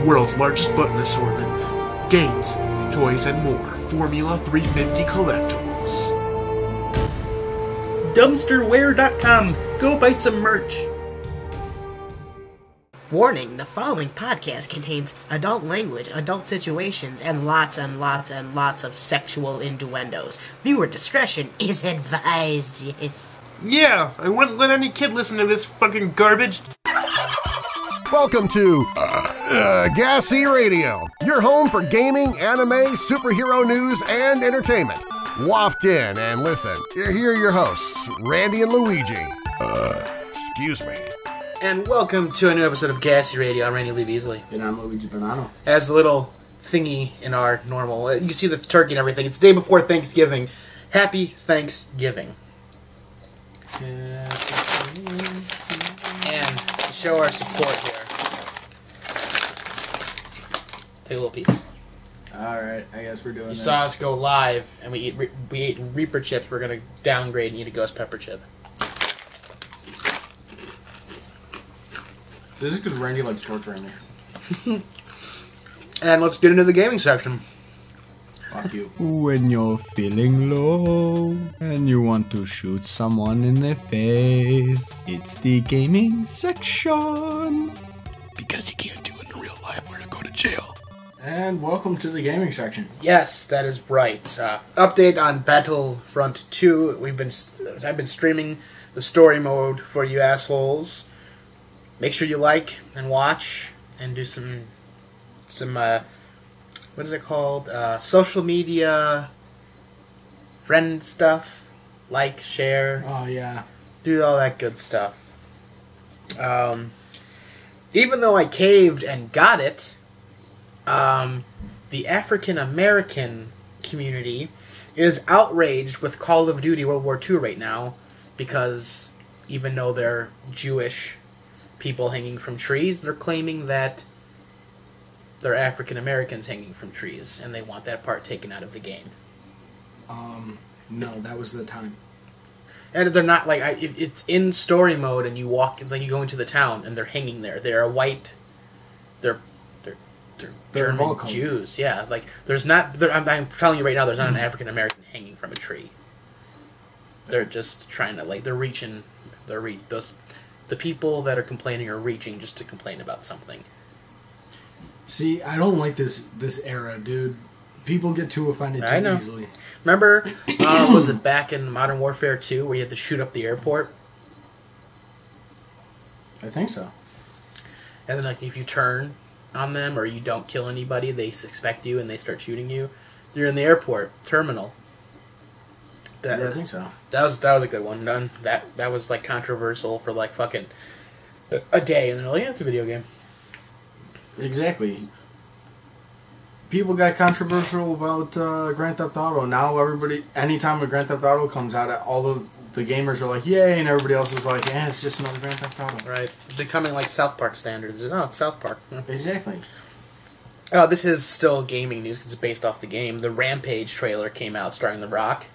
world's largest button assortment, games, toys, and more. Formula 350 Collectibles. Dumpsterware.com. Go buy some merch. Warning, the following podcast contains adult language, adult situations, and lots of sexual innuendos. Viewer discretion is advised, yes. Yeah, I wouldn't let any kid listen to this fucking garbage. Welcome to G.A.S.E Radio, your home for gaming, anime, superhero news, and entertainment. Waft in and listen. Here are your hosts, Randy and Luigi. Excuse me. And welcome to a new episode of G.A.S.E Radio. I'm Randy Lee Beasley. And I'm Luigi Bonanno. As a little thingy in our normal, you see the turkey and everything. It's the day before Thanksgiving. Happy Thanksgiving. And to show our support here, take a little piece. Alright, I guess we're doing You this. saw us go live, and we ate Reaper chips. We're going to downgrade and eat a ghost pepper chip. This is because Randy likes torturing me. And let's get into the gaming section. Fuck you. When you're feeling low and you want to shoot someone in the face, it's the gaming section. Because you can't do it in real life or to go to jail. And welcome to the gaming section. Yes, that is right. Update on Battlefront 2. I've been streaming the story mode for you assholes. Make sure you like and watch and do some what is it called? Social media friend stuff. Like, share. Oh, yeah. Do all that good stuff. Even though I caved and got it, the African American community is outraged with Call of Duty World War II right now because even though they're Jewish people hanging from trees, they're claiming that they're African Americans hanging from trees, and they want that part taken out of the game. No, that was the time. And they're not like it's in story mode, and you walk. It's like you go into the town, and they're hanging there. They're a white. They're German Jews. Yeah, like there's not. I'm telling you right now, there's not an African American hanging from a tree. They're just trying to they're reaching. The people that are complaining are reaching just to complain about something. See, I don't like this era, dude. People get too offended too easily. Remember, was it back in Modern Warfare 2 where you had to shoot up the airport? I think so. And then, if you turn on them or you don't kill anybody, they suspect you and they start shooting you. You're in the airport terminal. Yeah, I think so. That was a good one. That was controversial for fucking a day, and they're like, yeah, it's a video game. Exactly. People got controversial about Grand Theft Auto. Now anytime a Grand Theft Auto comes out, all of the gamers are like, yay, and everybody else is like, yeah, it's just another Grand Theft Auto. Right. Becoming like South Park standards. No, it's South Park. Exactly. Oh, this is still gaming news because it's based off the game. The Rampage trailer came out starring The Rock.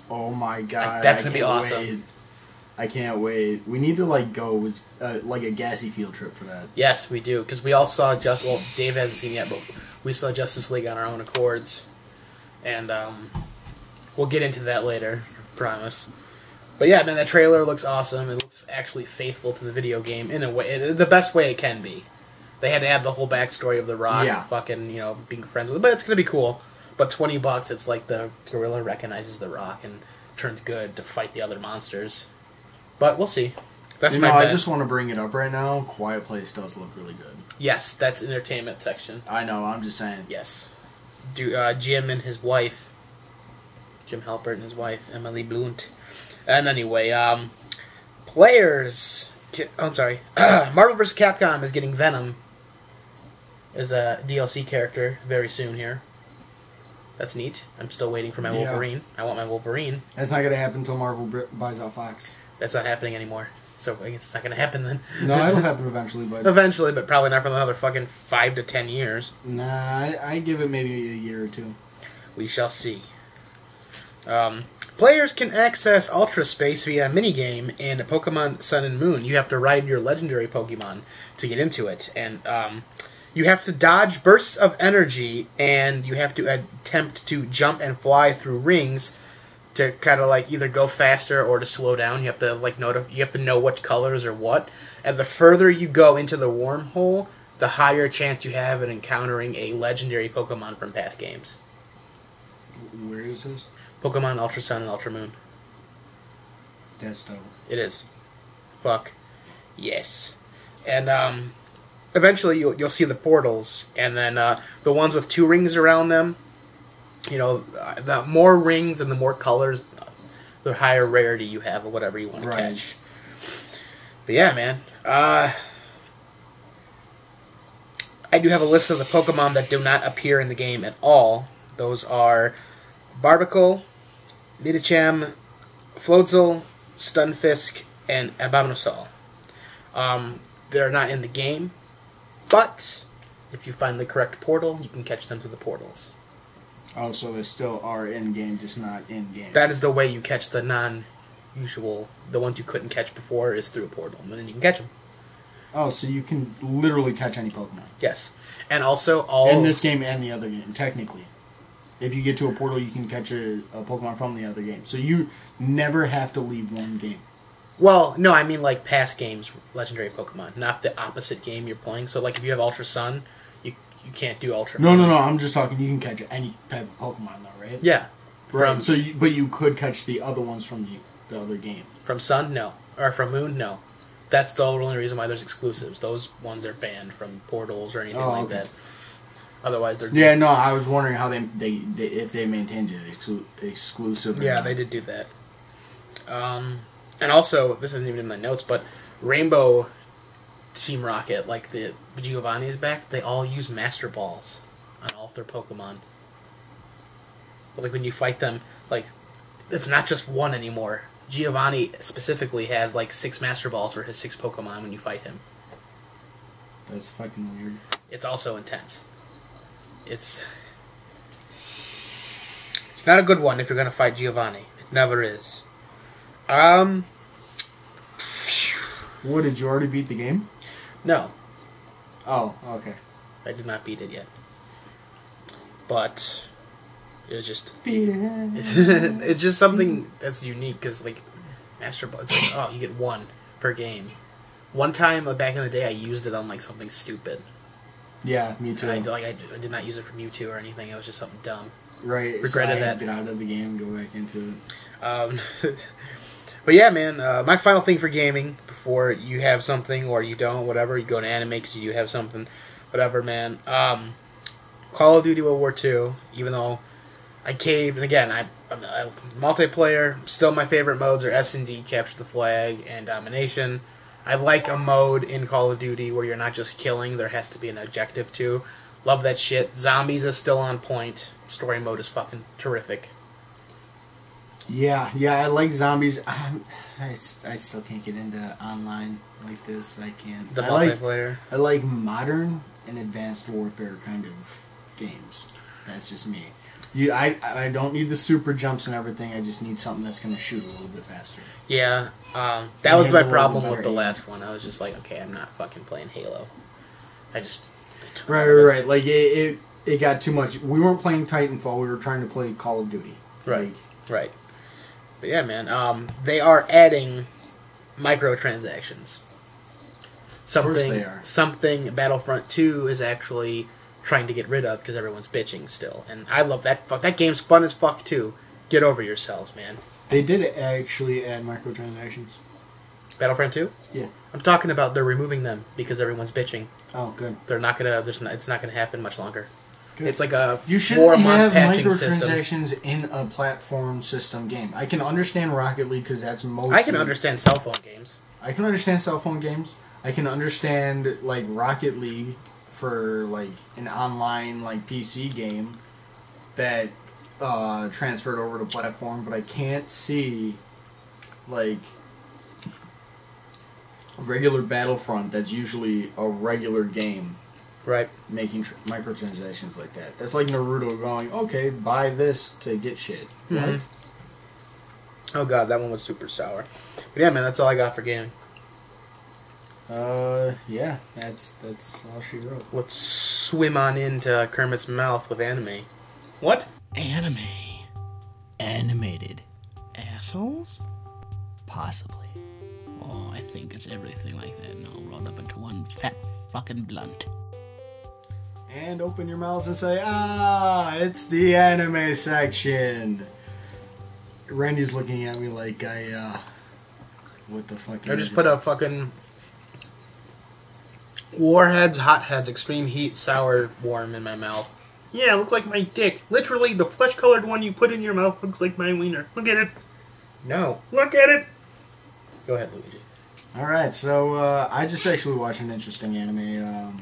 Oh my god. That's going to be awesome. Wait. I can't wait. We need to go with a G.A.S.E field trip for that. Yes, we do, because we all saw Dave hasn't seen it yet, but we saw Justice League on our own accords, and we'll get into that later, I promise. But yeah, man, that trailer looks awesome. It looks actually faithful to the video game in a way, the best way it can be. They had to add the whole backstory of The Rock, fucking being friends with him, but it's gonna be cool. But $20, it's like the gorilla recognizes The Rock and turns good to fight the other monsters. But we'll see. That's my bet. I just want to bring it up right now. Quiet Place does look really good. Yes, that's entertainment section. I know, I'm just saying. Yes. Jim and his wife. Jim Halpert and his wife, Emily Blunt. And anyway, players... I'm sorry. Marvel vs. Capcom is getting Venom as a DLC character very soon here. That's neat. I'm still waiting for my Wolverine. I want my Wolverine. That's not going to happen until Marvel buys out Fox. That's not happening anymore. So I guess it's not going to happen then. No, it'll happen eventually, but... Eventually, but probably not for another fucking 5 to 10 years. Nah, I give it maybe a year or two. We shall see. Players can access Ultra Space via a minigame in Pokemon Sun and Moon. You have to ride your legendary Pokemon to get into it. And You have to dodge bursts of energy, and you have to attempt to jump and fly through rings to kind of like either go faster or to slow down. You have to like you have to know what colors are what. And the further you go into the wormhole, the higher chance you have at encountering a legendary Pokemon from past games. Where is this? Pokemon Ultra Sun and Ultra Moon. That's dope. It is. Fuck. Yes. And eventually you'll see the portals, and then the ones with 2 rings around them, the more rings and the more colors, the higher rarity you have of whatever you want to catch. But yeah, man. I do have a list of the Pokemon that do not appear in the game at all. Those are Barbicle, Medicham, Floatzel, Stunfisk, and Abomasnow. They're not in the game, but if you find the correct portal, you can catch them through the portals. Oh, so they still are in-game, just not in-game. That is the way you catch the non-usual, the ones you couldn't catch before is through a portal, and then you can catch them. Oh, so you can literally catch any Pokemon. Yes. And also in this game and the other game, technically. If you get to a portal, you can catch a Pokemon from the other game. So you never have to leave one game. Well, no, I mean like past games, legendary Pokemon, not the opposite game you're playing. So like if you have Ultra Sun, you can't do Ultra No, Moon. no, I'm just talking, you can catch any type of Pokemon though, right? Yeah. Right. So, but you could catch the other ones from the other game. From Sun, no. Or from Moon, no. That's the only reason why there's exclusives. Those ones are banned from portals or anything like that. Otherwise, they're... Yeah, no, I was wondering how they if they maintained it exclusive. Yeah, they did do that. And also, this isn't even in my notes, but Rainbow Team Rocket, like the Giovanni's back, they all use Master Balls on all of their Pokemon. But like when you fight them, like it's not just one anymore. Giovanni specifically has like 6 Master Balls for his 6 Pokemon when you fight him. That's fucking weird. It's also intense. It's not a good one if you're gonna fight Giovanni. It never is. What, did you already beat the game? No. Oh, okay. I did not beat it yet. But it was just... Beat it. It's just something that's unique, because, like, Master Ball, it's like, oh, you get 1 per game. One time, back in the day, I used it on, like, something stupid. Yeah, me too. And I did not use it for Mewtwo or anything. It was just something dumb. Right. Regretted so I that. Get out of the game, go back into it. But yeah, man, my final thing for gaming, before you have something or you don't, whatever, you go to anime because you do have something, whatever, man. Call of Duty World War II, even though I caved, and again, I'm multiplayer, still my favorite modes are S&D, Capture the Flag, and Domination. I like a mode in Call of Duty where you're not just killing, there has to be an objective too. Love that shit. Zombies is still on point. Story mode is fucking terrific. Yeah, I like zombies. I still can't get into online like this. I can't. The multiplayer. I like modern and advanced warfare kind of games. That's just me. I don't need the super jumps and everything. I just need something that's going to shoot a little bit faster. Yeah, that was my problem with the last one. I was just like, okay, I'm not fucking playing Halo. Right. Like it got too much. We weren't playing Titanfall. We were trying to play Call of Duty. Right. But yeah, man, they are adding microtransactions. Of course they are. Something Battlefront 2 is actually trying to get rid of because everyone's bitching still. And I love that. That game's fun as fuck too. Get over yourselves, man. They did actually add microtransactions. Battlefront 2? Yeah. I'm talking about they're removing them because everyone's bitching. Oh, good. They're not gonna. It's not gonna happen much longer. Good. It's like a you shouldn't 4-month have patching system. microtransactions in a platform system game. I can understand Rocket League because that's mostly. I can understand cell phone games. I can understand cell phone games. I can understand like Rocket League for like an online like PC game that transferred over to platform, but I can't see like regular Battlefront that's usually a regular game. Right. Making microtransactions like that. That's like Naruto going, okay, buy this to get shit. Mm-hmm. What? Oh god, that one was super sour. But yeah, man, that's all I got for gaming. Yeah, that's all she wrote. Let's swim on into Kermit's mouth with anime. What? Anime. Animated. Assholes? Possibly. Oh, I think it's everything like that and all rolled up into one fat fucking blunt. And open your mouths and say, it's the anime section. Randy's looking at me like what the fuck? I just put a fucking Warheads, Hotheads, Extreme Heat, Sour Worm in my mouth. Yeah, it looks like my dick. Literally, the flesh-colored one you put in your mouth looks like my wiener. Look at it. No. Look at it. Go ahead, Luigi. Alright, so I just actually watched an interesting anime.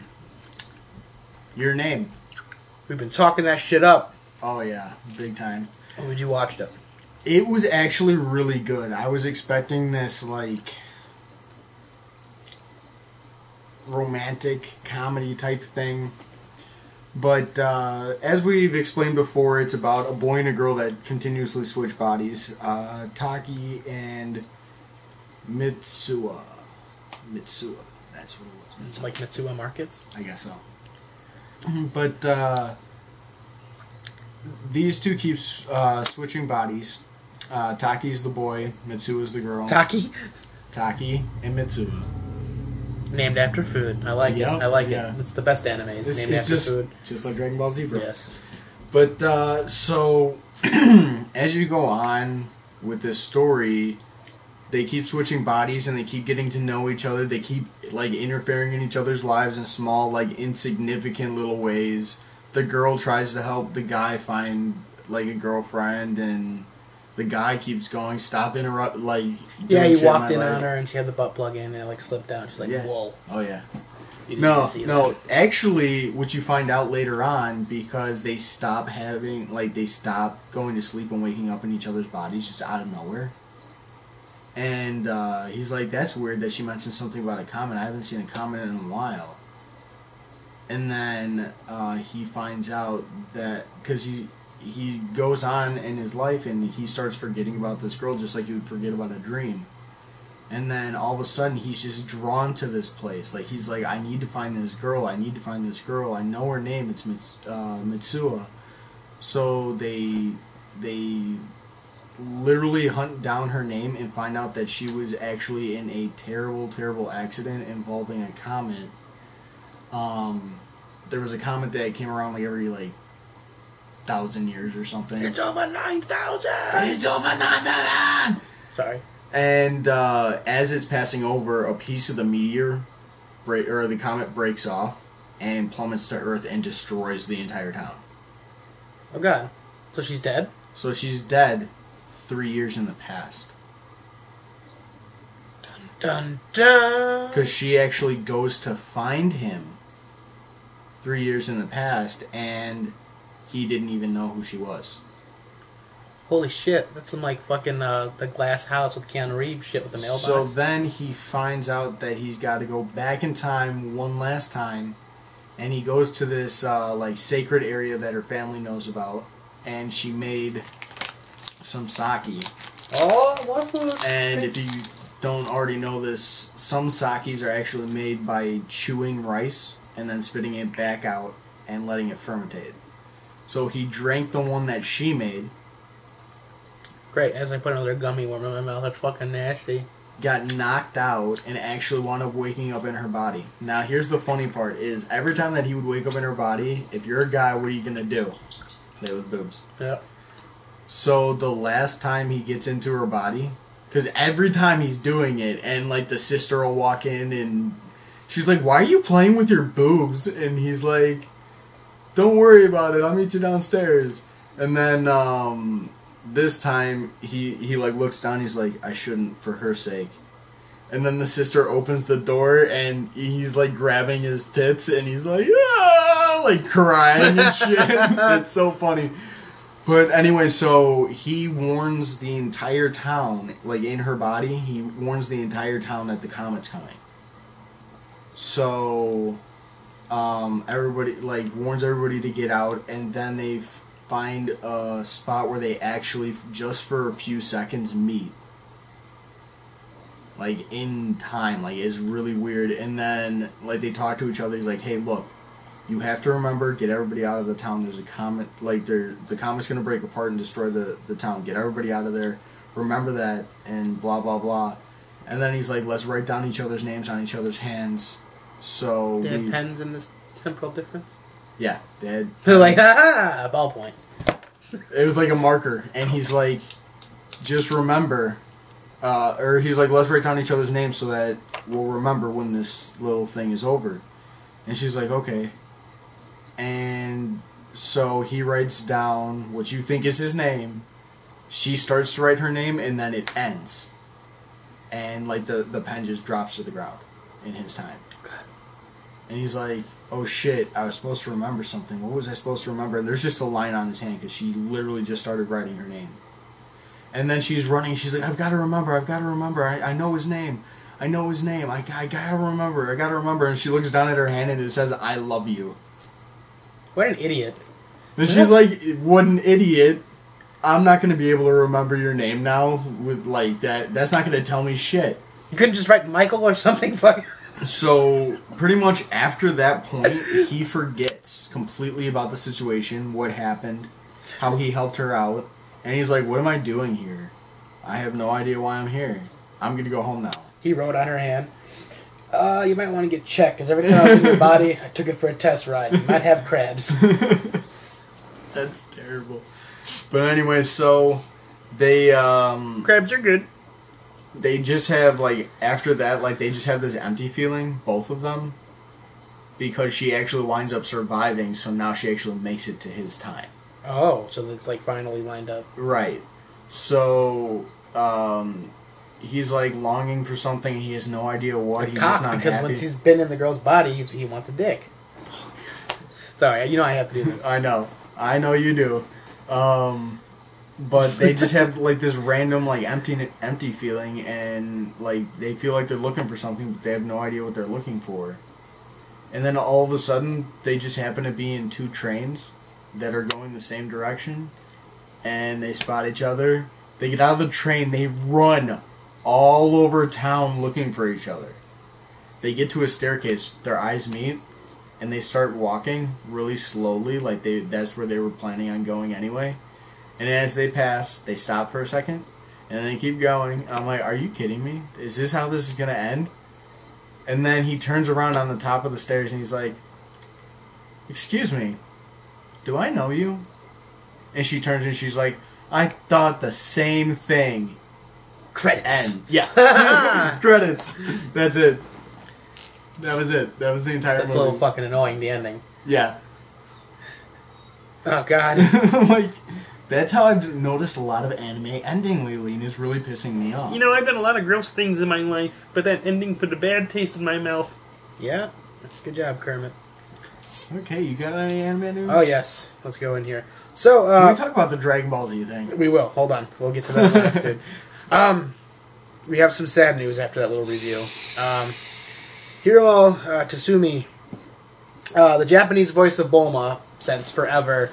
Your Name. We've been talking that shit up. Oh yeah, big time. When did you watch it? It was actually really good. I was expecting this, like, romantic comedy type thing. But as we've explained before, it's about a boy and a girl that continuously switch bodies. Taki and Mitsuha. Mitsuha, that's what it was. It's like Mitsuha Markets? I guess so. But these two keep switching bodies. Taki's the boy, Mitsuha's the girl. Taki? Taki and Mitsuha. Named after food. I like it. Yep, I like yeah. it. It's the best animes. It's Named after just, food. just like Dragon Ball Z, bro. Yes. But, so, as you go on with this story, they keep switching bodies and they keep getting to know each other. They keep, like, interfering in each other's lives in small, like, insignificant little ways. The girl tries to help the guy find, like, a girlfriend, and the guy keeps going, stop interrupt, like... Yeah, doing he shit walked in my on life. her and she had the butt plug in and it, like, slipped down. She's like, Yeah. whoa. Oh, yeah. You didn't No, see no. that. Actually, what you find out later on, because they stop having, like, they stop going to sleep and waking up in each other's bodies just out of nowhere. And he's like, that's weird that she mentioned something about a comment. I haven't seen a comment in a while. And then he finds out that, because he goes on in his life and he starts forgetting about this girl just like he would forget about a dream. And then all of a sudden he's just drawn to this place. Like, he's like, I need to find this girl. I need to find this girl. I know her name. It's Mitsuha. So they literally hunt down her name and find out that she was actually in a terrible, terrible accident involving a comet. There was a comet that came around like every, like, 1,000 years or something. It's over 9,000! It's over 9,000! Sorry. And as it's passing over, a piece of the meteor, or the comet, breaks off and plummets to Earth and destroys the entire town. Oh, God. So she's dead? So she's dead 3 years in the past. Dun, dun! Because she actually goes to find him 3 years in the past, and he didn't even know who she was. Holy shit. That's some, like, fucking, the glass house with Keanu Reeves shit with the mailbox. So then he finds out that he's got to go back in time one last time, and he goes to this, like, sacred area that her family knows about, and she made some sake. Oh, what food? And if you don't already know this, some sakes are actually made by chewing rice and then spitting it back out and letting it fermentate. So he drank the one that she made, Great, as I put another gummy worm in my mouth. That's fucking nasty. got knocked out, and actually wound up waking up in her body. Now, here's the funny part, is every time that he would wake up in her body, if you're a guy, what are you going to do? Play with boobs. Yep. So the last time he gets into her body, because every time he's doing it, and, like, the sister will walk in, and she's like, why are you playing with your boobs? And he's like, don't worry about it, I'll meet you downstairs. And then, this time, he like, looks down, he's like, I shouldn't, for her sake. And then the sister opens the door, and he's, like, grabbing his tits, and he's like, ah! Like, crying and shit. It's so funny. But anyway, so he warns the entire town, like, in her body, he warns the entire town that the comet's coming. So, everybody, like, warns everybody to get out, and then they find a spot where they actually, just for a few seconds, meet. like in time, like it's really weird. And then like they talk to each other. He's like, "Hey, look, you have to remember, get everybody out of the town. There's a comet, like the comet's gonna break apart and destroy the town. Get everybody out of there. Remember that." And blah blah blah. And then he's like, "Let's write down each other's names on each other's hands." So They had pens in this temporal difference? yeah, they had. They're like, ha, ballpoint. It was like a marker, and he's like, "Just remember," or he's like, "Let's write down each other's names so that we'll remember when this little thing is over." And she's like, "Okay." And so he writes down what you think is his name. She starts to write her name, and then it ends. And like the pen just drops to the ground in his time. And he's like, "Oh shit, I was supposed to remember something. What was I supposed to remember?" And there's just a line on his hand because she literally just started writing her name. And then she's running. She's like, I've got to remember. I know his name. I gotta remember. And she looks down at her hand and it says, "I love you." What an idiot. And she's like, "What an idiot. I'm not going to be able to remember your name now with like that. That's not going to tell me shit." You couldn't just write Michael or something? Fuck. So, pretty much after that point, he forgets completely about the situation, what happened, how he helped her out, and he's like, "What am I doing here? I have no idea why I'm here. I'm going to go home now." He wrote on her hand, "You might want to get checked, because every time I was in your body, I took it for a test ride. You might have crabs." That's terrible. But anyway, so they Crabs are good. they just have like after that, like they just have this empty feeling, both of them, because she actually winds up surviving. So now she actually makes it to his time. Oh, so it's like finally lined up. Right. So he's like longing for something. He has no idea what. He's just not because happy. once he's been in the girl's body, he wants a dick. Sorry, you know I have to do this. I know you do. But they just have like this random like empty feeling, and like they feel like they're looking for something, but they have no idea what they're looking for. And then all of a sudden, they just happen to be in two trains that are going the same direction, and they spot each other. They get out of the train, they run all over town looking for each other. They get to a staircase, their eyes meet, and they start walking really slowly, like that's where they were planning on going anyway. And as they pass, they stop for a second, and then they keep going. I'm like, are you kidding me? Is this how this is going to end? And then he turns around on the top of the stairs, and he's like, "Excuse me, do I know you?" And she turns and she's like, "I thought the same thing." Credits. End. Yeah. Credits. That's it. That was it. That was the entire That's movie. a little fucking annoying, the ending. Yeah. Oh, God. Like, that's how I've noticed a lot of anime ending lately, and it's really pissing me off. You know, I've done a lot of gross things in my life, but that ending put a bad taste in my mouth. Yeah. Good job, Kermit. Okay, you got any anime news? Oh, yes. Let's go in here. So, Can we talk about the Dragon Ball Z thing? we will. Hold on. We'll get to that last, dude. We have some sad news after that little review. Hiro Tatsumi, the Japanese voice of Bulma since forever,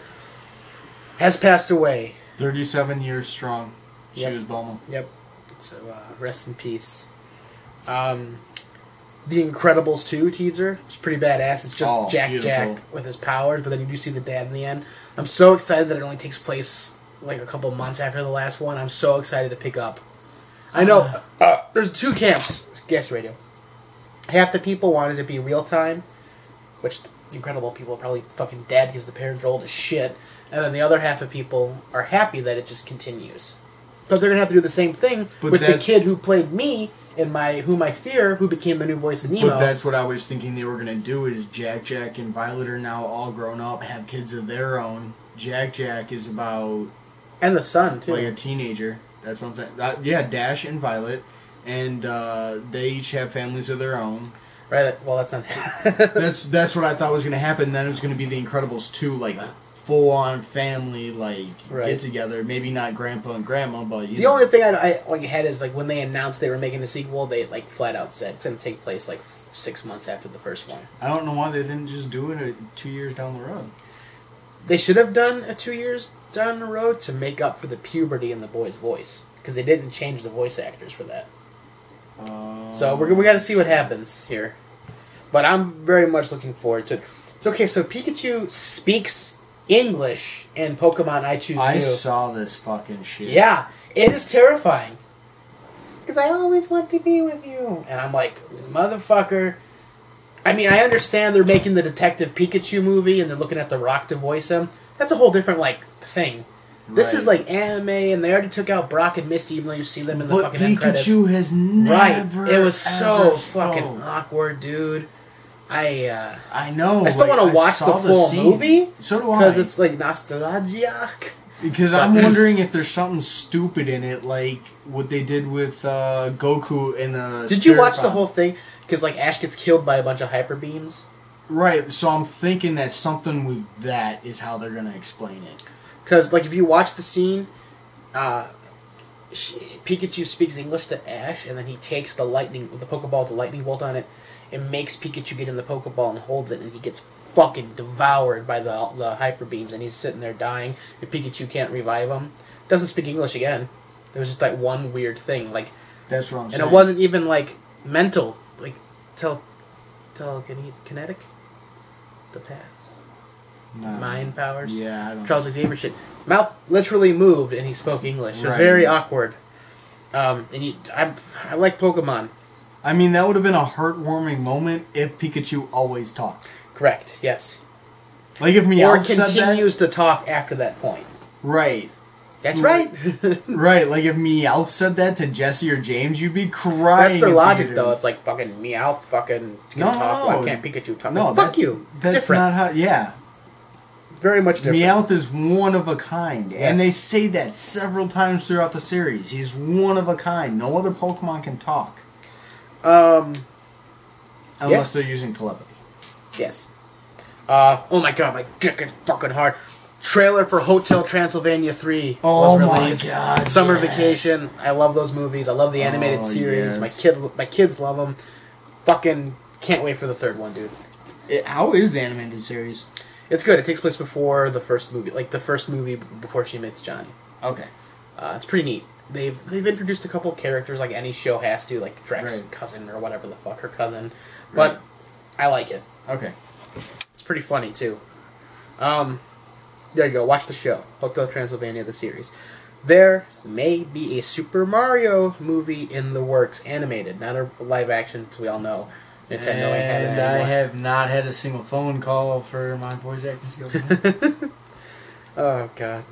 has passed away. 37 years strong. She Yep. was Bulma. Yep. So, rest in peace. The Incredibles 2 teaser was pretty badass. It's just Jack beautiful. with his powers, but then you do see the dad in the end. I'm so excited that it only takes place like a couple months after the last one. I'm so excited to pick up. I know there's two camps. Guess radio. Half the people wanted it to be real time, which the Incredible people are probably fucking dead because the parents are old as shit. And then the other half of people are happy that it just continues. But they're gonna have to do the same thing with the kid who played me in Whom I Fear, who became the new voice of Nemo. But that's what I was thinking they were going to do is Jack and Violet are now all grown up, have kids of their own. Jack is about... And the son, too. Like a teenager. That's what I'm saying. Yeah, Dash and Violet. And they each have families of their own. Right, well, that's not... that's what I thought was going to happen. Then it was going to be The Incredibles 2, like... full-on family, like, get together. Maybe not grandpa and grandma, but... The only thing I like had is, like, when they announced they were making the sequel, they, like, flat out said it's going to take place, like, 6 months after the first one. I don't know why they didn't just do it 2 years down the road. They should have done a 2 years down the road to make up for the puberty in the boy's voice. Because they didn't change the voice actors for that. So we got to see what happens here. But I'm very much looking forward to it. So, okay, so Pikachu speaks English in Pokemon I Choose You. I saw this fucking shit. Yeah, it is terrifying. Because I always want to be with you. And I'm like, motherfucker. I mean, I understand they're making the Detective Pikachu movie and they're looking at The Rock to voice him. That's a whole different, thing. This is like anime, and they already took out Brock and Misty, even though you see them in the fucking end credits. Pikachu has never. It was so spoke. fucking awkward, dude. I know. I still want to watch the full movie. So do I. Because it's nostalgic. Because I'm wondering if there's something stupid in it, like what they did with Goku in the. Did you watch the whole thing? Because Ash gets killed by a bunch of hyper beams. Right. So I'm thinking that something with that is how they're gonna explain it. Because if you watch the scene, Pikachu speaks English to Ash, and then he takes the Pokeball with the lightning bolt on it, and makes Pikachu get in the Pokeball and holds it, and he gets fucking devoured by the hyper beams, and he's sitting there dying, and Pikachu can't revive him. Doesn't speak English again. There was just one weird thing, That's what I'm saying. And it wasn't even mental, kinetic, the path. No. Mind powers. Yeah, I don't Charles Xavier shit. Mouth literally moved and he spoke English. It was very awkward. I like Pokemon. I mean, that would have been a heartwarming moment if Pikachu always talked. Correct. Yes. Like if Meowth or said that. continues to talk after that point. Right. That's right. Right. Like if Meowth said that to Jesse or James, you'd be crying. That's their in logic, theaters. though. It's like fucking Meowth fucking can talk. Why can't Pikachu talk? No, fuck you. That's different. not how. Yeah. Very much different. Meowth is one of a kind, Yes. and they say that several times throughout the series. He's one of a kind. No other Pokemon can talk. Unless they're using telepathy. Yes. Oh my god, my dick is fucking hard. Trailer for Hotel Transylvania 3 was released. My god! Summer Vacation. I love those movies. I love the animated series. Yes. My kids love them. Fucking can't wait for the third one, dude. How is the animated series? It's good. It takes place before the first movie, the first movie before she meets Johnny. Okay. It's pretty neat. They've introduced a couple of characters like any show has to, like Drex's cousin or whatever the fuck, her cousin. But I like it. Okay. It's pretty funny too. There you go. Watch the show, Hotel Transylvania, the series. There may be a Super Mario movie in the works, animated, not a live action, as we all know. Nintendo ain't had it And anymore. I have not had a single phone call for my voice acting skills. Oh god.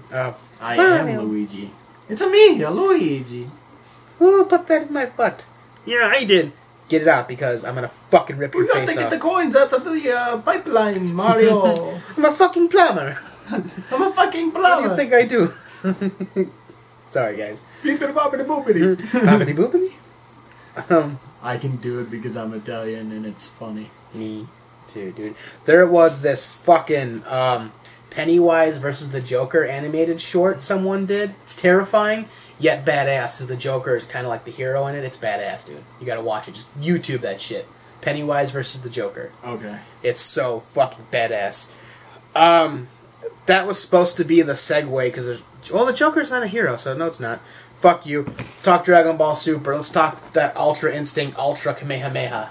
I am Luigi. It's me, a Luigi. Who put that in my butt? Yeah, I did. Get it out, because I'm gonna fucking rip your We got face to get off. the coins out of the pipeline, Mario. I'm a fucking plumber. I'm a fucking What do plumber. you think I do? Sorry, guys. Beepity boppity boopity. Boppity boopity? I can do it because I'm Italian and it's funny. Me too, dude. There was this fucking Pennywise versus the Joker animated short someone did. It's terrifying, yet badass, because the Joker is kind of like the hero in it. It's badass, dude. You gotta watch it. Just YouTube that shit. Pennywise versus the Joker. Okay. It's so fucking badass. That was supposed to be the segue, because there's... Well, the Joker's not a hero, so no, it's not. Fuck you. Let's talk Dragon Ball Super. Let's talk that Ultra Instinct Ultra Kamehameha.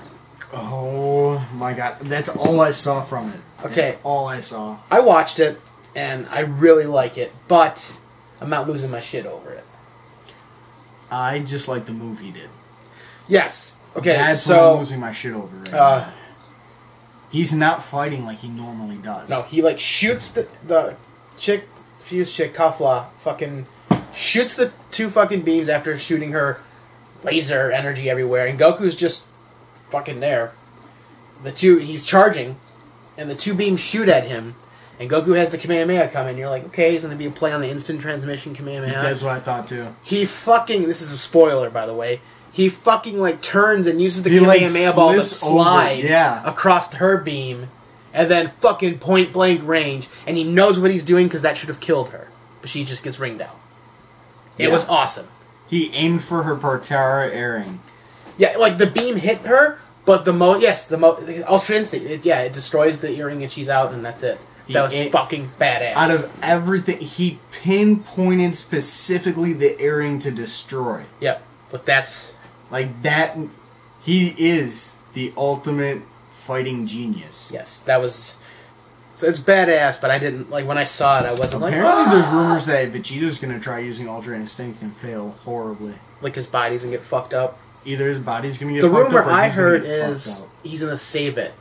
Oh my god. That's all I saw from it. Okay. That's all I saw. I watched it, and I really like it, but I'm not losing my shit over it. I just like the move he did. Yes. Okay, That's what I'm losing my shit over right now. He's not fighting like he normally does. No, he, shoots the chick, fused chick, Kafla, fucking shoots the two fucking beams after shooting her laser energy everywhere, and Goku's just fucking there. He's charging, and the two beams shoot at him, and Goku has the Kamehameha coming, and you're like, okay, he's gonna be a play on the instant transmission Kamehameha. That's what I thought too. He fucking, this is a spoiler, by the way, he fucking, turns and uses the Kamehameha ball to flips slide over, across her beam, and then fucking point-blank range, and he knows what he's doing because that should have killed her. But she just gets ringed out. It was awesome. He aimed for her Partara earring. Yeah, the beam hit her, but the Ultra Instinct, it destroys the earring and she's out, and that's it. That was fucking badass. Out of everything, he pinpointed specifically the earring to destroy. Yep, but that's Like that, he is the ultimate fighting genius. Yes, that was... So it's badass, but I didn't... Like, when I saw it, I wasn't Apparently there's rumors that Vegeta's going to try using Ultra Instinct and fail horribly. Like, his body's going to get fucked up. Either his body's going to get The fucked up, rumor or I he's gonna heard get fucked is up. he's going to save it.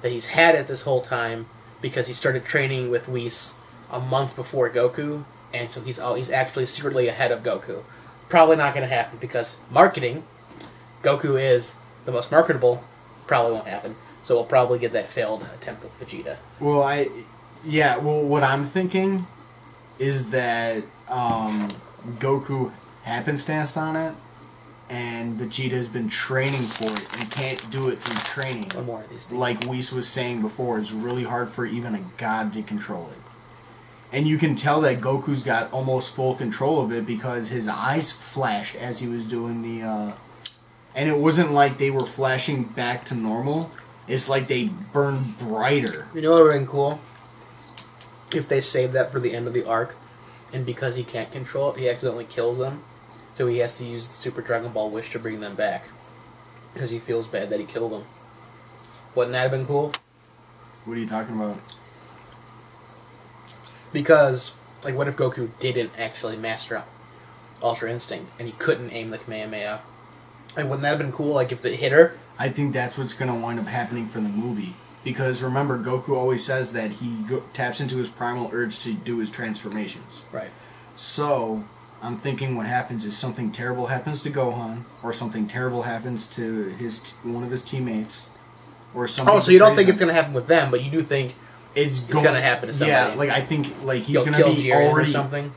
That he's had it this whole time because he started training with Whis a month before Goku, and so he's actually secretly ahead of Goku. Probably not going to happen because marketing, Goku is the most marketable, probably won't happen. So we'll probably get that failed attempt with Vegeta. Well, what I'm thinking is that Goku happenstanced on it, and Vegeta's been training for it and can't do it through training. One more of these things. Like Whis was saying before, it's really hard for even a god to control it. And you can tell that Goku's got almost full control of it because his eyes flashed as he was doing the... And it wasn't like they were flashing back to normal. It's like they burned brighter. You know what would have been cool? If they saved that for the end of the arc, and because he can't control it, he accidentally kills them, so he has to use the Super Dragon Ball Wish to bring them back. Because he feels bad that he killed them. Wouldn't that have been cool? What are you talking about? Because, like, what if Goku didn't actually master Ultra Instinct, and he couldn't aim the Kamehameha? Like, wouldn't that have been cool, like, if the hitter... I think that's what's going to wind up happening for the movie. Because remember, Goku always says that he taps into his primal urge to do his transformations. Right. So, I'm thinking what happens is something terrible happens to Gohan, or something terrible happens to one of his teammates, or something... Oh, so you don't think it's going to happen with them, but you do think it's going to happen to somebody. Yeah, like, I think, like, he's He'll going to kill be Jiren already... or something?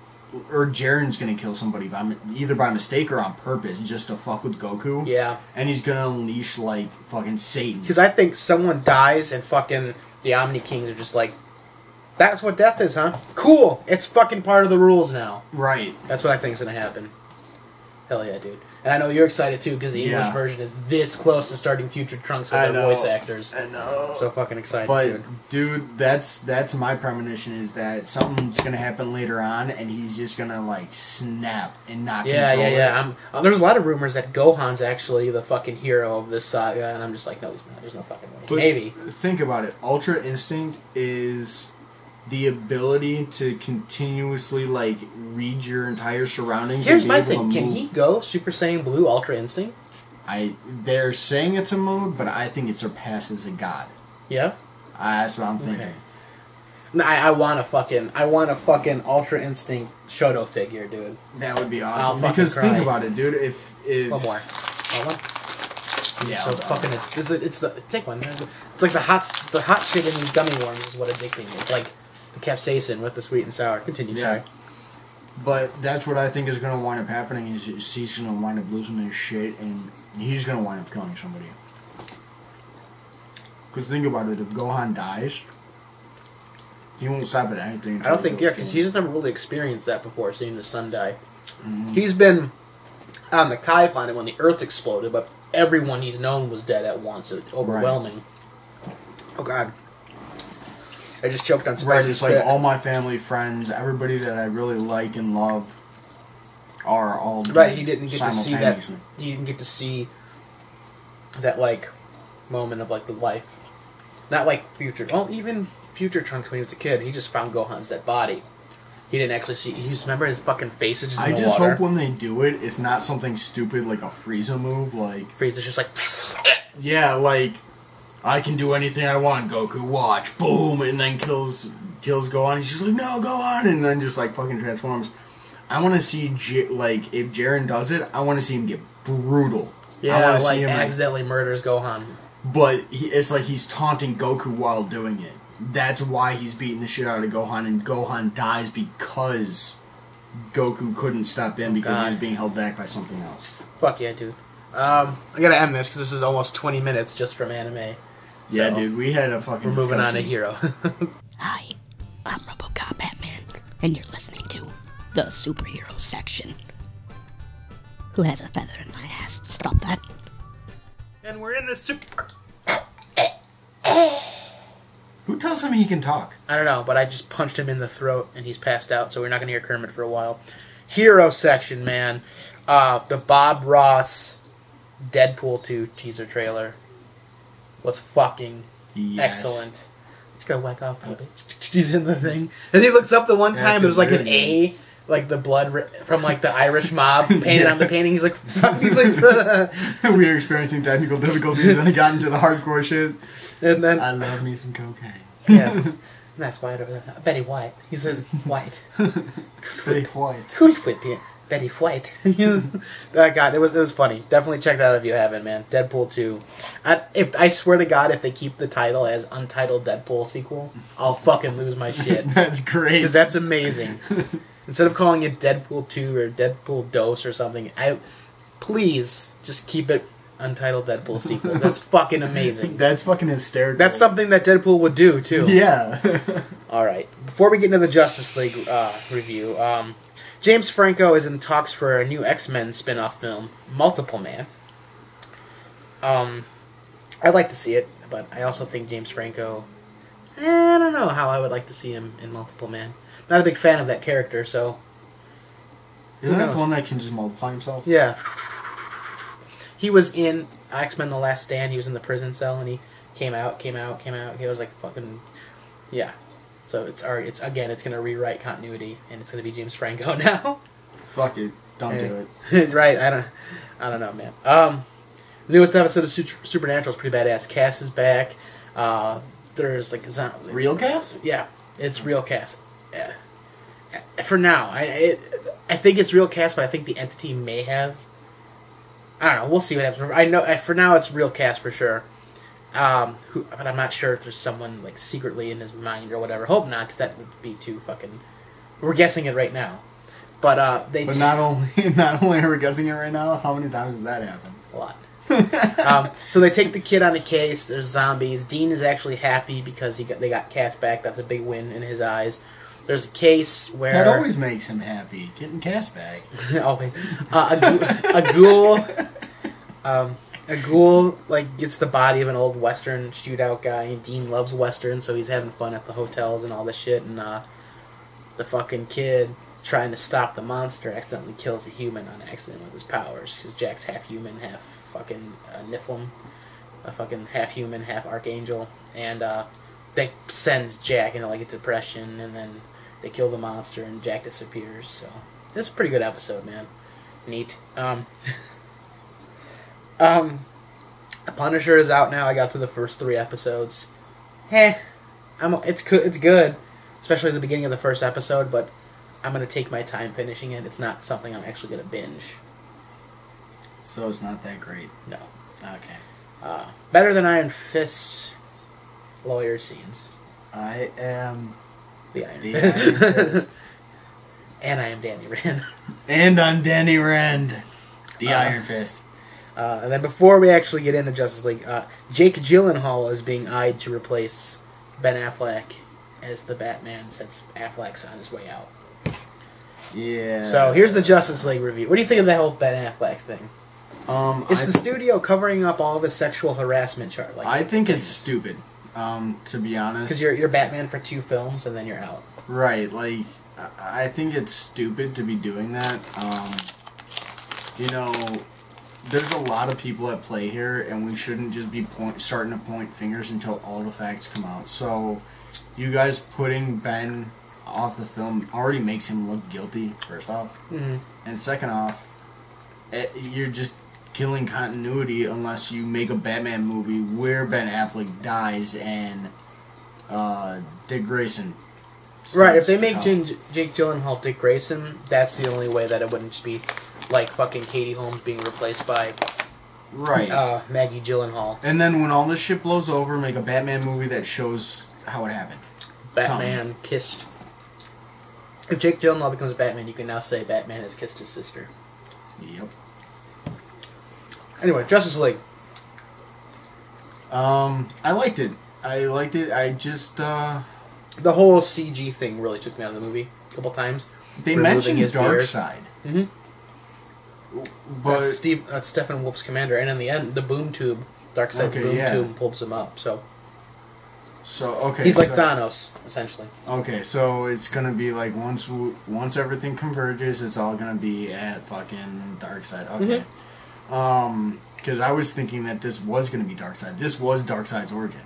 Or Jiren's going to kill somebody, either by mistake or on purpose, just to fuck with Goku. Yeah. And he's going to unleash, like, fucking Satan. Because I think someone dies and fucking the Omni Kings are just like, that's what death is, huh? Cool! It's fucking part of the rules now. Right. That's what I think is going to happen. Hell yeah, dude. And I know you're excited too, because the English version is this close to starting future Trunks with their voice actors. I know. So fucking excited, But, dude, that's my premonition, is that something's going to happen later on, and he's just going to, like, snap and not control it. Yeah. There's a lot of rumors that Gohan's actually the fucking hero of this saga, and I'm just like, no, he's not. There's no fucking way. But Maybe. Think about it. Ultra Instinct is the ability to continuously, like, read your entire surroundings. Here's and be my able thing. to Can move. he go Super Saiyan Blue Ultra Instinct? They're saying it's a mode, but I think it surpasses a god. Yeah? That's what I'm thinking. Okay. No, I want a fucking Ultra Instinct Shoto figure, dude. That would be I'll awesome. fucking Because cry. think about it, dude. If One more. One? Yeah, So I'll- fucking take one. It's like the hot shit in these gummy worms is what addicting me. It's like the capsaicin with the sweet and sour. Continue, sorry. But that's what I think is going to wind up happening. Is he's going to wind up losing his shit, and he's going to wind up killing somebody. Because think about it, if Gohan dies, he won't stop at anything. I don't think, because he's never really experienced that before, seeing his son die. Mm-hmm. He's been on the Kai planet when the Earth exploded, but everyone he's known was dead at once. It's overwhelming. Right. Oh, God. I just choked on spicy Right, it's spit. like all my family, friends, everybody that I really like and love are all dead. Right, he didn't get to see that. simultaneously. He didn't get to see that, like, moment of, like, the life. Not like future. Well, even future Trunks when he was a kid, he just found Gohan's dead body. He didn't actually see. He just remember his fucking face is just in I the just water. hope when they do it, it's not something stupid like a Frieza move, like... Frieza's just like... Yeah, like, I can do anything I want, Goku, watch, boom, and then kills Gohan. He's just like, no, Gohan, and then just, like, fucking transforms. I want to see, like, if Jiren does it, I want to see him get brutal. Yeah, like, accidentally murders Gohan. But it's like he's taunting Goku while doing it. That's why he's beating the shit out of Gohan, and Gohan dies because Goku couldn't step in because he was being held back by something else. Fuck yeah, dude. I gotta end this because this is almost 20 minutes just from anime. Yeah, So, dude, we had a fucking we're moving on to discussion. Hero. Hi, I'm RoboCop Batman, and you're listening to the superhero section. Who has a feather in my ass? Stop that. And we're in the super... Who tells him he can talk? I don't know, but I just punched him in the throat and he's passed out, so we're not gonna hear Kermit for a while. Hero section, man. The Bob Ross Deadpool 2 teaser trailer was fucking Yes. excellent. Just gotta whack off a little bit. He's in the thing. And he looks up the one time, it was like an A, like the blood from like the Irish mob painted on the painting. He's like, We were experiencing technical difficulties and he got into the hardcore shit. and then I love me some cocaine. yes, that's White over there. Betty White. He says White. Pretty white. Who's White? Betty White. God, it was funny. Definitely check that out if you haven't, man. Deadpool 2. I swear to God, if they keep the title as Untitled Deadpool sequel, I'll fucking lose my shit. That's great. Because that's amazing. Instead of calling it Deadpool 2 or Deadpool Dose or something, please just keep it Untitled Deadpool sequel. That's fucking amazing. That's fucking hysterical. That's something that Deadpool would do, too. Yeah. Alright. Before we get into the Justice League review, James Franco is in talks for a new X-Men spin-off film, Multiple Man. I'd like to see it, but I also think James Franco... I don't know how I would like to see him in Multiple Man. Not a big fan of that character, so... Isn't that the one that can just multiply himself? Yeah. He was in X-Men The Last Stand. He was in the prison cell, and he came out. He was like fucking... Yeah. So it's going to rewrite continuity, and it's going to be James Franco now. Fuck it. Don't do it. Right, I don't know, man. The newest episode of Supernatural is pretty badass. Cass is back. There's like Real Gas? Yeah, it's real Cass. For now, I think it's real Cass, but I think the entity may have. I don't know. We'll see what happens. I know for now it's real Cass for sure. But I'm not sure if there's someone like secretly in his mind or whatever. Hope not, because that would be too fucking. We're guessing it right now. But not only are we guessing it right now, how many times has that happened? A lot. So they take the kid on a case. There's zombies. Dean is actually happy because they got Cass back. That's a big win in his eyes. There's a case where that always makes him happy. Getting Cass back. Always. A ghoul like gets the body of an old Western shootout guy. And Dean loves Western, so he's having fun at the hotels and all this shit. And the fucking kid trying to stop the monster accidentally kills a human on accident with his powers, because Jack's half human, half fucking Nephilim, a fucking half human, half archangel, and that sends Jack into like a depression, and then they kill the monster and Jack disappears. So this is a pretty good episode, man. Neat. Punisher is out now. I got through the first 3 episodes. It's good, especially the beginning of the first episode, but I'm going to take my time finishing it. It's not something I'm actually going to binge. So it's not that great. No. Okay. Better than Iron Fist lawyer scenes. I am The Iron the Fist. Iron Fist. And I am Danny Rand. And I'm Danny Rand. The Iron Fist. And then before we actually get into Justice League, Jake Gyllenhaal is being eyed to replace Ben Affleck as the Batman since Affleck's on his way out. Yeah. So here's the Justice League review. What do you think of the whole Ben Affleck thing? It's the studio covering up all the sexual harassment charge. I think it's stupid, to be honest. Because you're Batman for 2 films and then you're out. Right, like, I think it's stupid to be doing that. There's a lot of people at play here, and we shouldn't just be starting to point fingers until all the facts come out. So, you guys putting Ben off the film already makes him look guilty, first off. Mm-hmm. And second off, you're just killing continuity unless you make a Batman movie where Ben Affleck dies and Dick Grayson. Right, if they make Jake Gyllenhaal Dick Grayson, that's the only way that it wouldn't just be like fucking Katie Holmes being replaced by Maggie Gyllenhaal. And then when all this shit blows over, make a Batman movie that shows how it happened. Batman kissed. If Jake Gyllenhaal becomes Batman, you can now say Batman has kissed his sister. Yep. Anyway, Justice League. I liked it. I just, The whole CG thing really took me out of the movie a couple times. They mentioned Darkseid. Mm-hmm. But that's Steppenwolf's commander, and in the end, the boom tube, Darkseid's tube pulls him up. So okay, he's like Thanos, essentially. Okay, so it's gonna be like once everything converges, it's all gonna be at fucking Darkseid. Okay. Mm-hmm. Because I was thinking that this was going to be Darkseid. This was Darkseid's origin.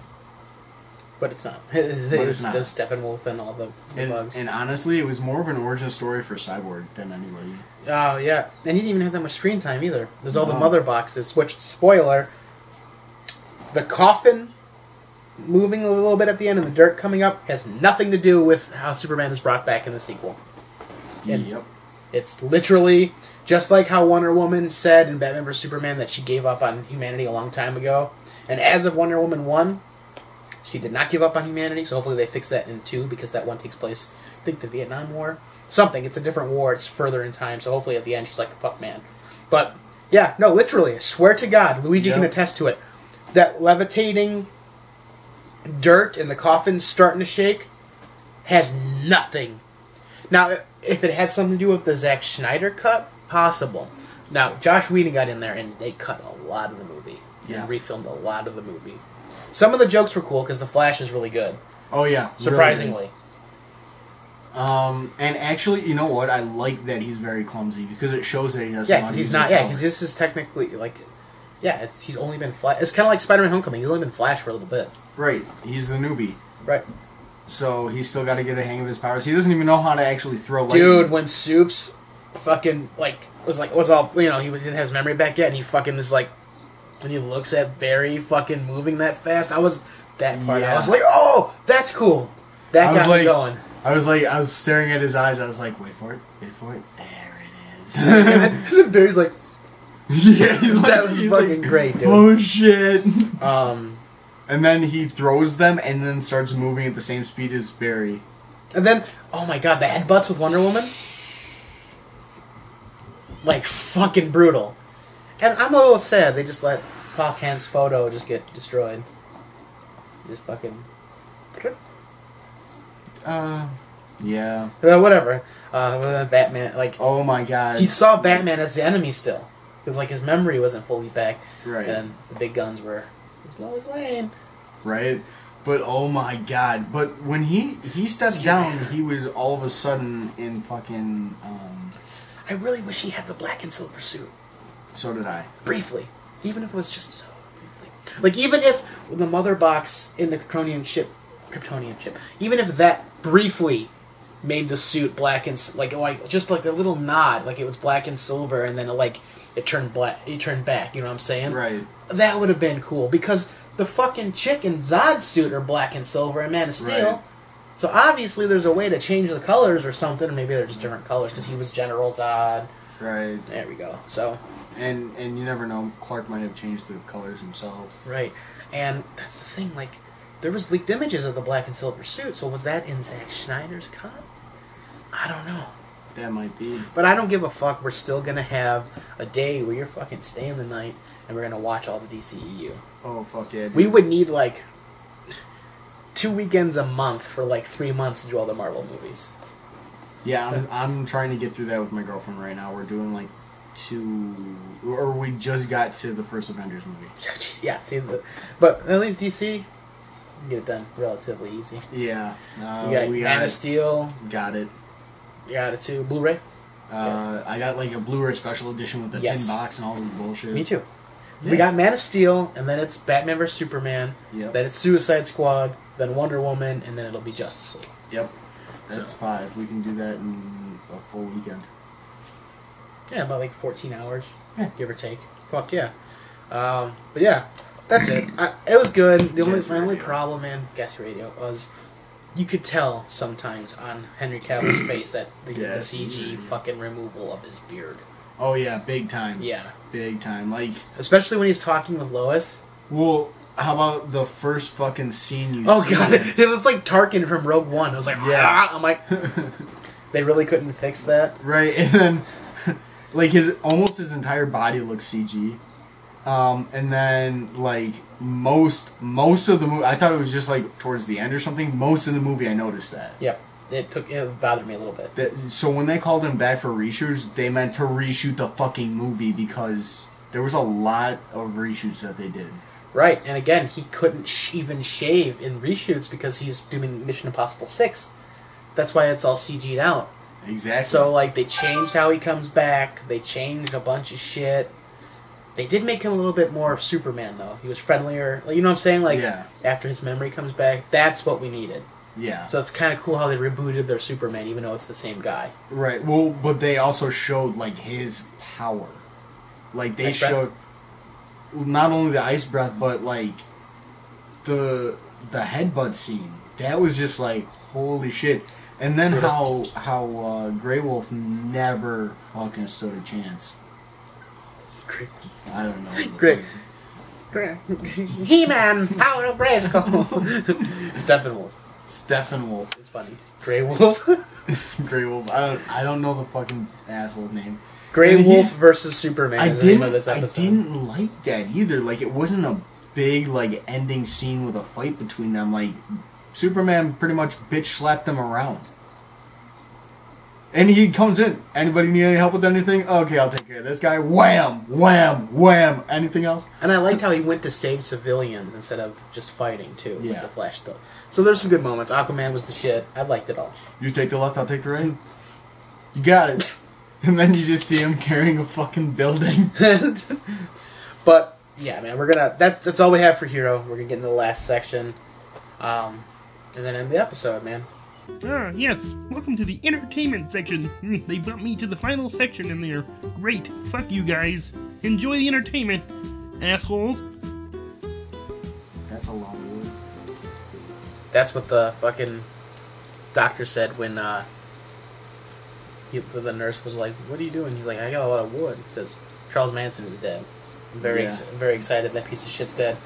But it's not. It's not. the Steppenwolf and all the bugs. And honestly, it was more of an origin story for Cyborg than anybody. Oh, yeah. And he didn't even have that much screen time either. There's all the mother boxes, which, spoiler, the coffin moving a little bit at the end and the dirt coming up has nothing to do with how Superman is brought back in the sequel. And Yep. it's literally just like how Wonder Woman said in Batman vs. Superman that she gave up on humanity a long time ago. And as of Wonder Woman 1, she did not give up on humanity, so hopefully they fix that in 2, because that one takes place, I think, the Vietnam War. Something. It's a different war. It's further in time, so hopefully at the end she's like, fuck man. But, yeah, no, literally, I swear to God, Luigi can attest to it. That levitating dirt and the coffin starting to shake has nothing. Now, if it has something to do with the Zack Snyder cut, possible. Now, Josh Whedon got in there and they cut a lot of the movie. Yeah. And refilmed a lot of the movie. Some of the jokes were cool because the Flash is really good. Oh, yeah. Surprisingly. Really. And actually, you know what? I like that he's very clumsy because it shows that he doesn't. Yeah, because he's not. Yeah, because this is technically like, yeah, he's only been Flash. It's kind of like Spider-Man: Homecoming. He's only been Flash for a little bit. Right. He's the newbie. Right. So he's still got to get a hang of his powers. He doesn't even know how to actually throw lightning. Dude, when Soups fucking was all he didn't have his memory back yet, and he fucking was like, when he looks at Barry fucking moving that fast, that part. Yeah. I was like, oh, that's cool. That got me going. I was staring at his eyes. I was like, wait for it. There it is. And then Barry's like, yeah, that was fucking great, dude. Oh shit. And then he throws them and then starts moving at the same speed as Barry. And then, oh my god, the headbutts with Wonder Woman? Like, fucking brutal. And I'm a little sad they just let Paul Kent's photo just get destroyed. Just fucking... Yeah. Whatever. Batman, like... Oh my god. He saw Batman as the enemy still. Because, like, his memory wasn't fully back. Right. And the big guns were... Lois Lane. Right? But, oh my god. But when he stepped down, he was all of a sudden in fucking... I really wish he had the black and silver suit. So did I. Briefly. Even if it was just so briefly. Like, even if the mother box in the Kryptonian ship, even if that briefly made the suit black and, like just like a little nod, like it was black and silver, and then it turned back, you know what I'm saying? Right. That would have been cool, because the fucking chick in Zod's suit are black and silver in Man of Steel. Right. So obviously there's a way to change the colors or something, or maybe they're just different colors, because he was General Zod. Right. There we go. So... And you never know, Clark might have changed the colors himself. Right. And that's the thing, like, there was leaked images of the black and silver suit, so was that in Zack Snyder's cut? I don't know. That might be. But I don't give a fuck. We're still going to have a day where you're fucking staying the night, and we're going to watch all the DCEU. Oh, fuck yeah. Dude. We would need, like, 2 weekends a month for, like, 3 months to do all the Marvel movies. Yeah, I'm trying to get through that with my girlfriend right now. We're doing, like, we just got to the first Avengers movie. Jeez, yeah, see, but at least DC, you get it done relatively easy. Yeah. We got Man of Steel. Got it. You got it too. Blu-ray? I got like a Blu-ray special edition with the tin box and all this bullshit. Me too. Yeah. We got Man of Steel, and then it's Batman vs. Superman, Yep. then it's Suicide Squad, then Wonder Woman, and then it'll be Justice League. Yep. That's 5. We can do that in a full weekend. Yeah, about like 14 hours, give or take. Fuck yeah. But yeah, that's it. It was good. My only problem, man, GASE Radio, was you could tell sometimes on Henry Cavill's face that the CG fucking removal of his beard. Oh yeah, big time. Yeah. Big time. Like, especially when he's talking with Lois. Well, how about the first fucking scene you see? Oh god, it was like Tarkin from Rogue One. I was like, yeah. I'm like, they really couldn't fix that. Right, and then like almost his entire body looks CG. And then like most of the movie, I thought it was just like towards the end or something. Most of the movie, I noticed that. Yep, it bothered me a little bit. So when they called him back for reshoots, they meant to reshoot the fucking movie because there was a lot of reshoots that they did. Right, and again, he couldn't even shave in reshoots because he's doing Mission Impossible 6. That's why it's all CG'd out. Exactly. So, like, they changed how he comes back. They changed a bunch of shit. They did make him a little bit more Superman, though. He was friendlier. Like, you know what I'm saying? Like, Yeah. after his memory comes back, that's what we needed. Yeah. So it's kind of cool how they rebooted their Superman, even though it's the same guy. Right. Well, but they also showed, like, his power. Like, they Ice breath? showed not only the ice breath, but, like, the headbutt scene. That was just, like, holy shit. And then how Grey Wolf never fucking stood a chance. Great. I don't know. Great. He-Man, Power of Grayskull. Steppenwolf. Steppenwolf. It's funny. Grey Wolf. Grey Wolf. I don't know the fucking asshole's name. Grey And Wolf versus Superman is the name of this I episode. didn't like that either. Like, it wasn't a big, like, ending scene with a fight between them. Like, Superman pretty much bitch slapped them around. And he comes in. Anybody need any help with anything? Okay, I'll take care of this guy. Wham! Wham! Wham! Anything else? And I liked how he went to save civilians instead of just fighting, too, with Yeah. the Flash stuff. So there's some good moments. Aquaman was the shit. I liked it all. You take the left, I'll take the right. You got it. And then you just see him carrying a fucking building. But, yeah, man, we're gonna... That's all we have for Hero. We're gonna get into the last section. And then end the episode, man. Ah, yes. Welcome to the entertainment section. They bumped me to the final section and they're great. Fuck you guys. Enjoy the entertainment, assholes. That's a lot of wood. That's what the fucking doctor said when the nurse was like, "What are you doing?" He's like, "I got a lot of wood because Charles Manson is dead. I'm very very excited that piece of shit's dead.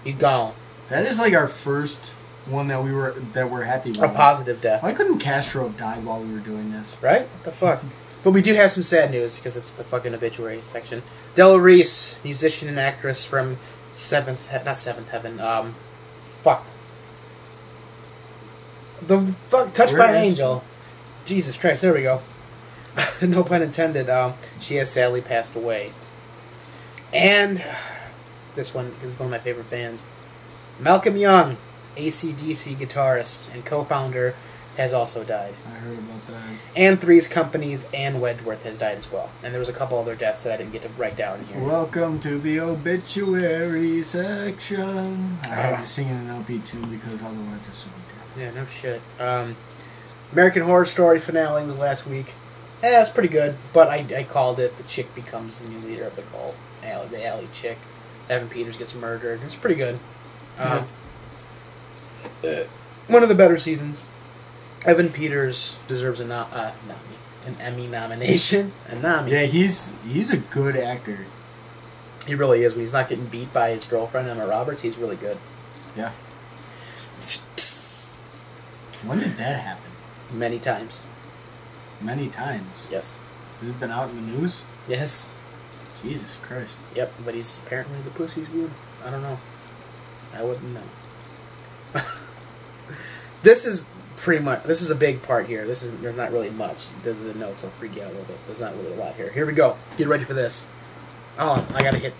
He's gone. That is like our first one that we're happy with. A positive death, Why couldn't Castro have died while we were doing this? right? What the fuck?" But we do have some sad news because it's the fucking obituary section. Della Reese, musician and actress from Seventh Heaven. Touched by an Angel. Jesus Christ, there we go. No pun intended. She has sadly passed away. And this is one of my favorite bands. Malcolm Young, AC/DC guitarist and co-founder, has also died. I heard about that. And Three's Company's Ann Wedgeworth has died as well. And there was a couple other deaths that I didn't get to write down here. Welcome to the obituary section. I had to sing in an LP too because otherwise this would be death. Yeah, no shit. American Horror Story finale was last week. It's pretty good, but I called it. The chick becomes the new leader of the cult. The alley chick. Evan Peters gets murdered. It's pretty good. One of the better seasons. Evan Peters deserves an Emmy nomination. A Nami. Yeah, he's a good actor. He really is. When he's not getting beat by his girlfriend, Emma Roberts, he's really good. Yeah. When did that happen? Many times. Many times. Yes. Has it been out in the news? Yes. Jesus Christ. Yep, but he's apparently the pussy's good. I don't know. I wouldn't know. This is a big part here. There's not really much. The notes will freak you out a little bit. There's not really a lot here. Here we go. Get ready for this. Oh, I gotta hit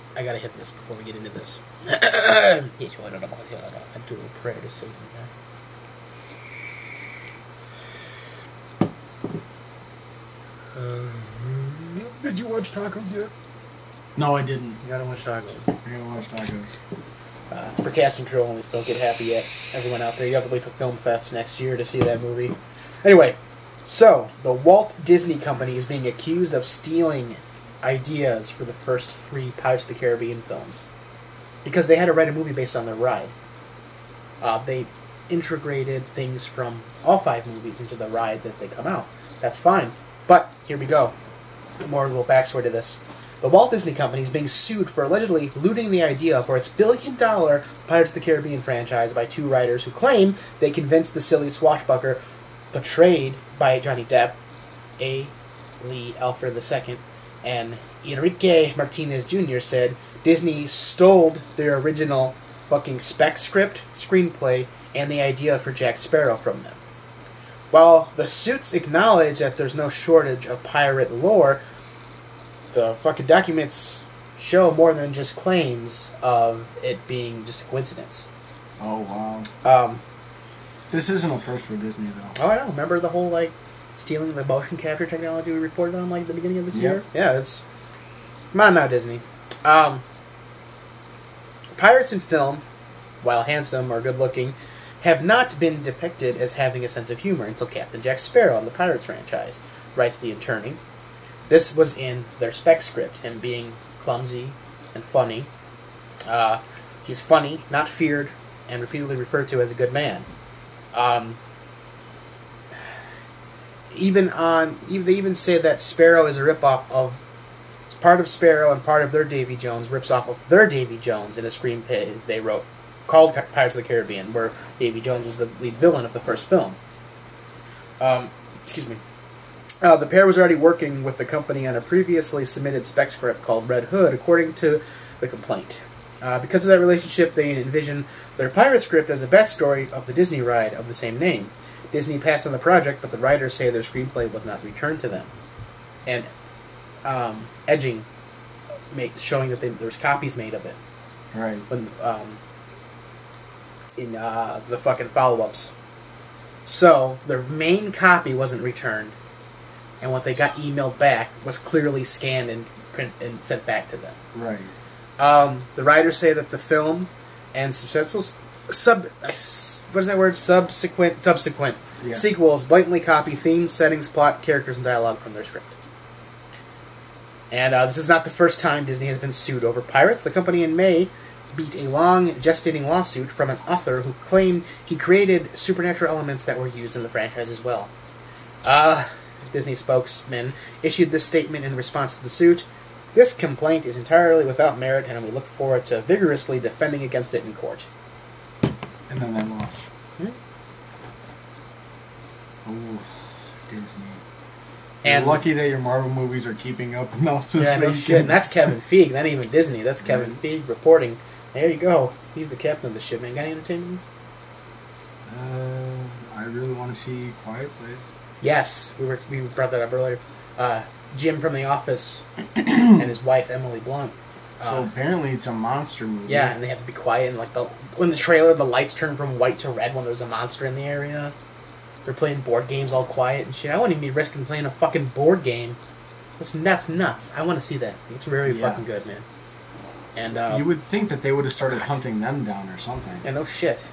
this before we get into this. I do a prayer to Satan. Did you watch Tacos yet? No, I didn't. You gotta watch tacos. I gotta watch tacos. It's for cast and crew only, so don't get happy yet. Everyone out there, you have to wait till Film Fest next year to see that movie. Anyway, so the Walt Disney Company is being accused of stealing ideas for the first 3 Pirates of the Caribbean films because they had to write a movie based on their ride. They integrated things from all 5 movies into the rides as they come out. That's fine, but here we go. More little backstory to this. The Walt Disney Company is being sued for allegedly looting the idea for its billion-dollar Pirates of the Caribbean franchise by 2 writers who claim they convinced the silly swashbuckler portrayed by Johnny Depp, A. Lee Alfred II, and Enrique Martinez Jr. said Disney stole their original fucking spec script, screenplay, and the idea for Jack Sparrow from them. While the suits acknowledge that there's no shortage of pirate lore, the fucking documents show more than just claims of it being just a coincidence. Oh, wow. This isn't a first for Disney, though. Oh, I know. Remember the whole, stealing the motion capture technology we reported on, at the beginning of this year? Yeah, it's... Come on now, Disney. Pirates in film, while handsome or good-looking, have not been depicted as having a sense of humor until Captain Jack Sparrow in the Pirates franchise, writes the attorney. This was in their spec script, him being clumsy and funny. He's funny, not feared, and repeatedly referred to as a good man. They even say that Sparrow is a ripoff of... It's part of Sparrow and part of their Davy Jones rips off of their Davy Jones in a screenplay they wrote called Pirates of the Caribbean, where Davy Jones was the lead villain of the first film. Excuse me. The pair was already working with the company on a previously submitted spec script called Red Hood, according to the complaint. Because of that relationship, they envisioned their pirate script as a backstory of the Disney ride of the same name. Disney passed on the project, but the writers say their screenplay was not returned to them. And edging, showing that there's copies made of it. Right. When in the fucking follow-ups. So their main copy wasn't returned, and what they got emailed back was clearly scanned and sent back to them. Right. The writers say that the film and subsequent Yeah. sequels blatantly copy themes, settings, plot, characters, and dialogue from their script. And this is not the first time Disney has been sued over pirates. The company in May beat a long gestating lawsuit from an author who claimed he created supernatural elements that were used in the franchise as well. Disney spokesman issued this statement in response to the suit. This complaint is entirely without merit, and we look forward to vigorously defending against it in court. And then they lost. Ooh, Disney. And You're lucky that your Marvel movies are keeping up enough to yeah, no make shit. And that's Kevin Feige, not even Disney. That's Kevin Feige reporting. There you go. He's the captain of the ship, man. Got any entertainment? I really want to see Quiet Place. Yes, we brought that up earlier. Jim from The Office and his wife Emily Blunt. So apparently it's a monster movie. Yeah, and they have to be quiet. And in the trailer, the lights turn from white to red when there's a monster in the area. They're playing board games all quiet and shit. I wouldn't even be risking playing a fucking board game. That's nuts. I want to see that. It's very fucking good, man. And you would think that they would have started hunting them down or something. Yeah, no shit.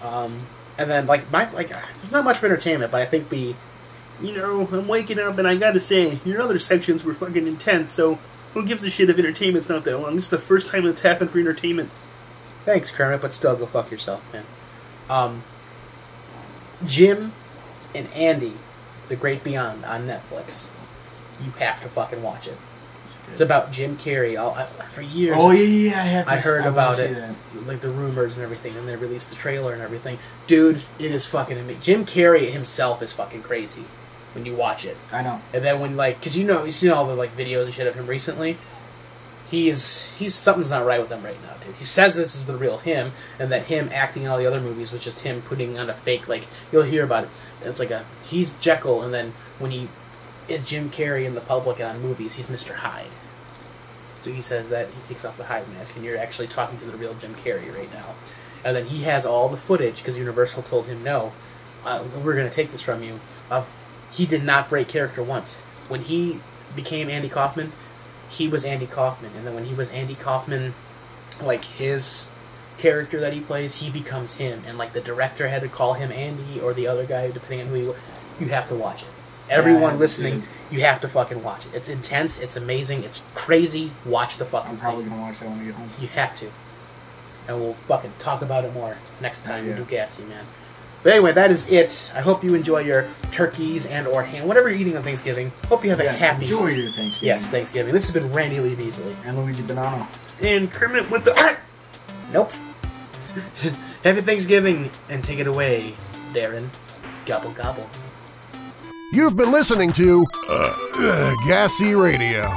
And then there's not much for entertainment, but I think I'm waking up and I gotta say, your other sections were fucking intense, so who gives a shit if entertainment's not that long? This is the first time it's happened for entertainment. Thanks, Kermit, but still, go fuck yourself, man. Jim and Andy, The Great Beyond on Netflix. You have to fucking watch it. It's about Jim Carrey. For years, Oh yeah, I heard about it, like the rumors and everything, and they released the trailer and everything. Dude, it is fucking amazing. Jim Carrey himself is fucking crazy when you watch it. I know. And then when because you've seen all the videos and shit of him recently. He's something's not right with him right now, dude. He says this is the real him, and that him acting in all the other movies was just him putting on a fake. You'll hear about it. It's he's Jekyll, and then when he is Jim Carrey in the public and on movies, he's Mr. Hyde. So he says that he takes off the Hyde mask, and you're actually talking to the real Jim Carrey right now. And then he has all the footage because Universal told him no, we're going to take this from you. He did not break character once. When he became Andy Kaufman, he was Andy Kaufman, and then when he was Andy Kaufman, his character that he plays, he becomes him, and the director had to call him Andy or the other guy, depending on who he was. You have to watch it. Everyone listening, you have to fucking watch it. It's intense, it's amazing, it's crazy. Watch the fucking I'm probably going to watch that when I get home. You have to. And we'll fucking talk about it more next time we do GASE, man. But anyway, that is it. I hope you enjoy your turkeys and or ham, whatever you're eating on Thanksgiving. Hope you have a happy... enjoy your Thanksgiving. Yes, Thanksgiving. This has been Randy Lee Beasley. And Luigi Bonanno. And Kermit with the... Nope. Happy Thanksgiving, and take it away, Darren. Gobble, gobble. You've been listening to GASE Radio.